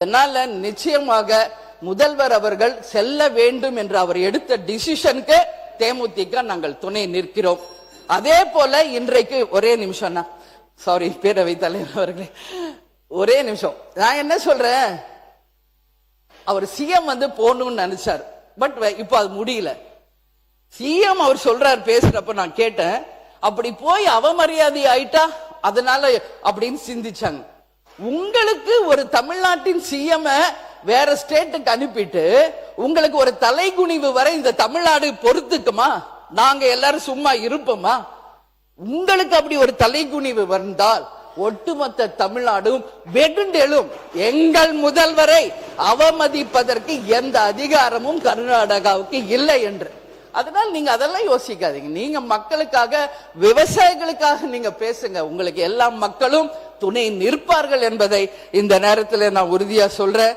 அதனால நிச்சயமாக முதல்வர் அவர்கள் செல்ல வேண்டும் என்று அவர் எடுத்த டிசிஷனுக்கு தேமுதிக நாங்கள் துணை நிற்கிறோம். அதே போல இன்றைக்கு ஒரே நிமிஷம், சாரி பேரவைத் தலைவர் அவர்களே, ஒரே நிமிஷம். நான் என்ன சொல்றேன், அவர் சிஎம் போகணும்னு நினைச்சார், பட் இப்ப அது முடியல. சிஎம் அவர் சொல்றார் பேசுறப்ப நான் கேட்டேன், அப்படி போய் அவமரியாதை ஆயிட்டா அதனால அப்படின்னு சிந்திச்சாங்க. உங்களுக்கு ஒரு தமிழ்நாட்டின் சிஎம் வேற ஸ்டேட்டுக்கு அனுப்பிட்டு உங்களுக்கு ஒரு தலைகுனிவு வரை இந்த தமிழ்நாடு பொறுத்துக்குமா? நாங்க எல்லாரும் சும்மா இருப்போமா? உங்களுக்கு அப்படி ஒரு தலைகுனிவு வந்தால் ஒட்டுமொத்த தமிழ்நாடும் வெகுண்டெழும். எங்கள் முதல்வரை அவமதிப்பதற்கு எந்த அதிகாரமும் கர்நாடகாவுக்கு இல்லை என்று. அதனால நீங்க அதெல்லாம் யோசிக்காதீங்க. நீங்க மக்களுக்காக, விவசாயிகளுக்காக நீங்க பேசுங்க. உங்களுக்கு எல்லா மக்களும் துணை நிற்பார்கள் என்பதை இந்த நேரத்தில் நான் உறுதியா சொல்றேன்.